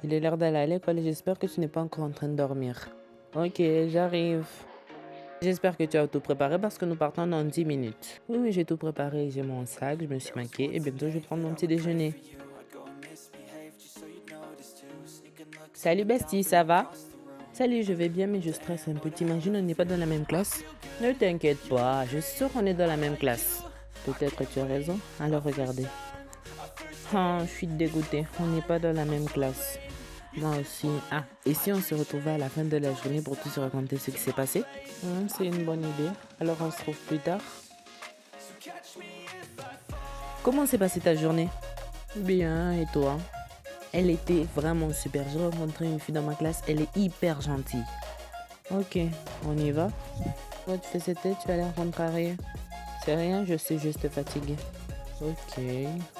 Il est l'heure d'aller à l'école et j'espère que tu n'es pas encore en train de dormir. Ok, j'arrive. J'espère que tu as tout préparé parce que nous partons dans 10 minutes. Oui, oui, j'ai tout préparé. J'ai mon sac, je me suis maquillée et bientôt je vais prendre mon petit déjeuner. Salut Bestie, ça va? Salut, je vais bien mais je stresse un peu. T'imagines, on n'est pas dans la même classe? Ne t'inquiète pas, je suis sûre qu'on est dans la même classe. Peut-être tu as raison. Alors regardez. Ah, je suis dégoûtée. On n'est pas dans la même classe. Moi aussi. Ah, et si on se retrouvait à la fin de la journée pour tous se raconter ce qui s'est passé? C'est une bonne idée. Alors on se retrouve plus tard. Comment s'est passée ta journée? Bien, et toi? Elle était vraiment super. J'ai rencontré une fille dans ma classe. Elle est hyper gentille. Ok, on y va? Toi, tu fais cette tête, tu as l'air contrarié. C'est rien, je suis juste fatiguée. Ok,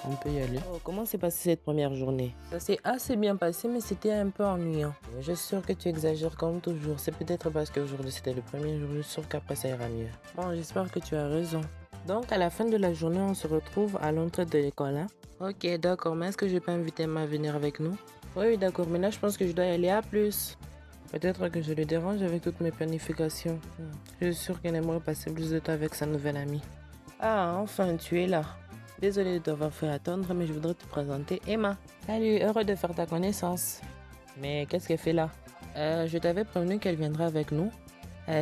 on peut y aller. Oh, comment s'est passée cette première journée? Ça s'est assez bien passé, mais c'était un peu ennuyant. Je suis sûre que tu exagères comme toujours. C'est peut-être parce qu'aujourd'hui c'était le premier jour. Je suis sûre qu'après ça ira mieux. Bon, j'espère que tu as raison. Donc, à la fin de la journée, on se retrouve à l'entrée de l'école, hein? Ok, d'accord, mais est-ce que je peux inviter Emma à venir avec nous? Oui, d'accord, mais là, je pense que je dois y aller. À plus. Peut-être que je le dérange avec toutes mes planifications. Je suis sûre qu'elle aimerait passer plus de temps avec sa nouvelle amie. Ah, enfin, tu es là. Désolée de t'avoir fait attendre, mais je voudrais te présenter Emma. Salut, heureux de faire ta connaissance. Mais qu'est-ce qu'elle fait là? Je t'avais prévenu qu'elle viendrait avec nous.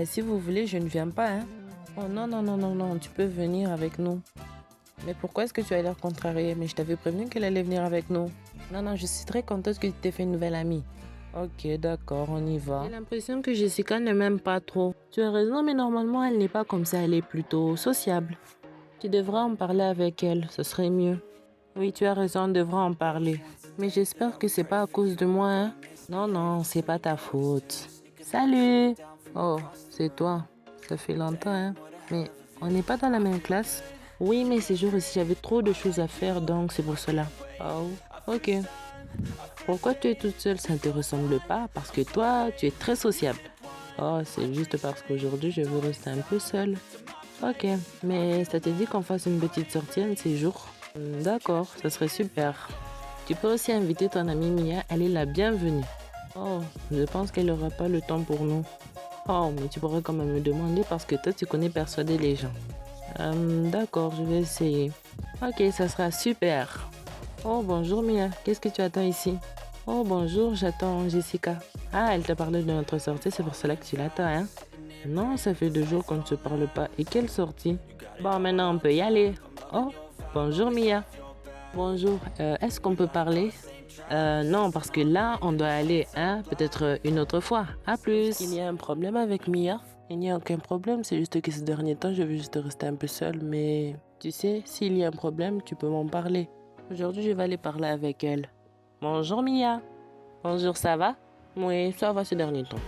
Si vous voulez, je ne viens pas, hein. Oh non, non, non, non, non, tu peux venir avec nous. Mais pourquoi est-ce que tu as l'air contrarié? Mais je t'avais prévenu qu'elle allait venir avec nous. Non, non, je suis très contente que tu t'aies fait une nouvelle amie. Ok, d'accord, on y va. J'ai l'impression que Jessica ne m'aime pas trop. Tu as raison, mais normalement, elle n'est pas comme ça, elle est plutôt sociable. Tu devrais en parler avec elle, ce serait mieux. Oui, tu as raison, on devrait en parler. Mais j'espère que c'est pas à cause de moi, hein? Non, non, c'est pas ta faute. Salut! Oh, c'est toi. Ça fait longtemps, hein? Mais on n'est pas dans la même classe? Oui, mais ces jours-ci, j'avais trop de choses à faire, donc c'est pour cela. Oh, ok. Pourquoi tu es toute seule? Ça ne te ressemble pas parce que toi, tu es très sociable. Oh, c'est juste parce qu'aujourd'hui, je veux rester un peu seule. Ok, mais ça te dit qu'on fasse une petite sortie un de ces jours? D'accord, ça serait super. Tu peux aussi inviter ton amie Mia, elle est la bienvenue. Oh, je pense qu'elle n'aura pas le temps pour nous. Oh, mais tu pourrais quand même me demander parce que toi, tu connais persuader les gens. D'accord, je vais essayer. Ok, ça sera super. Oh, bonjour Mia, qu'est-ce que tu attends ici? Oh, bonjour, j'attends Jessica. Ah, elle t'a parlé de notre sortie, c'est pour cela que tu l'attends, hein? Non, ça fait 2 jours qu'on ne se parle pas. Et quelle sortie? Bon, maintenant on peut y aller. Oh, bonjour Mia. Bonjour, est-ce qu'on peut parler? Non, parce que là, on doit aller, hein, peut-être une autre fois. À plus. Il y a un problème avec Mia? Il n'y a aucun problème, c'est juste que ces derniers temps, je veux juste rester un peu seule, mais tu sais, s'il y a un problème, tu peux m'en parler. Aujourd'hui, je vais aller parler avec elle. Bonjour Mia. Bonjour, ça va? Oui, ça va ces derniers temps.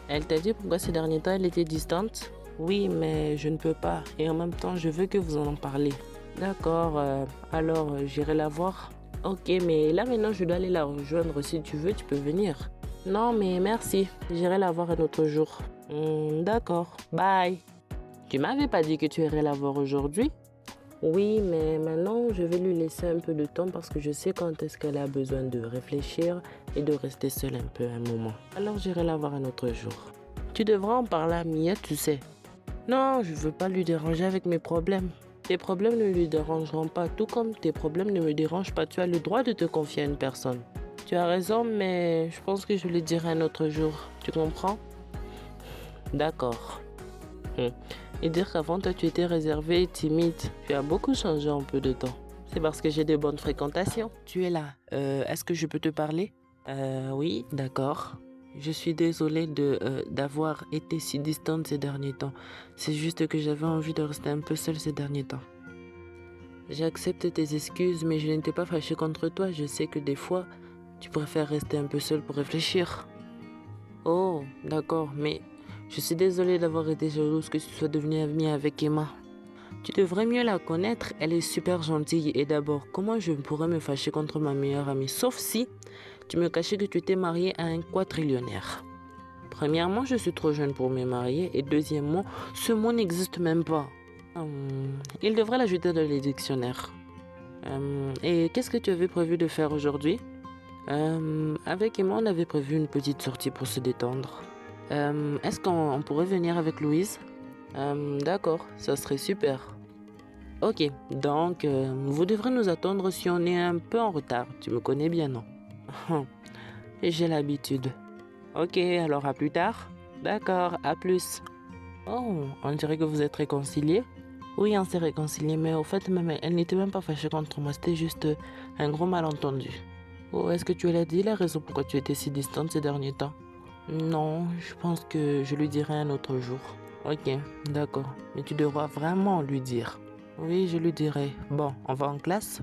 Elle t'a dit pourquoi ces derniers temps elle était distante? Oui, mais je ne peux pas. Et en même temps, je veux que vous en parlez. D'accord, alors j'irai la voir. Ok, mais là maintenant, je dois aller la rejoindre. Si tu veux, tu peux venir. Non, mais merci. J'irai la voir un autre jour. D'accord, bye. Tu m'avais pas dit que tu irais la voir aujourd'hui? Oui, mais maintenant, je vais lui laisser un peu de temps parce que je sais quand est-ce qu'elle a besoin de réfléchir et de rester seule un peu un moment. Alors, j'irai la voir un autre jour. Tu devras en parler à Mia, tu sais. Non, je veux pas lui déranger avec mes problèmes. Tes problèmes ne lui dérangeront pas, tout comme tes problèmes ne me dérangent pas. Tu as le droit de te confier à une personne. Tu as raison, mais je pense que je le dirai un autre jour. Tu comprends? D'accord. Et dire qu'avant, toi, tu étais réservé et timide. Tu as beaucoup changé en peu de temps. C'est parce que j'ai de bonnes fréquentations. Tu es là. Est-ce que je peux te parler? Oui, d'accord. Je suis désolée d'avoir été si distante ces derniers temps. C'est juste que j'avais envie de rester un peu seule ces derniers temps. J'accepte tes excuses, mais je n'étais pas fâchée contre toi. Je sais que des fois, tu préfères rester un peu seule pour réfléchir. Oh, d'accord, mais je suis désolée d'avoir été jalouse que tu sois devenue amie avec Emma. Tu devrais mieux la connaître, elle est super gentille. Et d'abord, comment je pourrais me fâcher contre ma meilleure amie? Sauf si tu me cachais que tu étais mariée à un quadrillionnaire. Premièrement, je suis trop jeune pour me marier. Et deuxièmement, ce mot n'existe même pas. Il devrait l'ajouter dans les dictionnaires. Et qu'est-ce que tu avais prévu de faire aujourd'hui? Avec Emma, on avait prévu une petite sortie pour se détendre. Est-ce qu'on pourrait venir avec Louise? D'accord, ça serait super. Ok, donc vous devrez nous attendre si on est un peu en retard. Tu me connais bien, non? J'ai l'habitude. Ok, alors à plus tard. D'accord, à plus. Oh, on dirait que vous êtes réconciliés? Oui, on s'est réconciliés, mais au fait, même, elle n'était même pas fâchée contre moi. C'était juste un gros malentendu. Oh, est-ce que tu lui as dit la raison pourquoi tu étais si distante ces derniers temps? Non, je pense que je lui dirai un autre jour. Ok, d'accord. Mais tu devras vraiment lui dire. Oui, je lui dirai. Bon, on va en classe?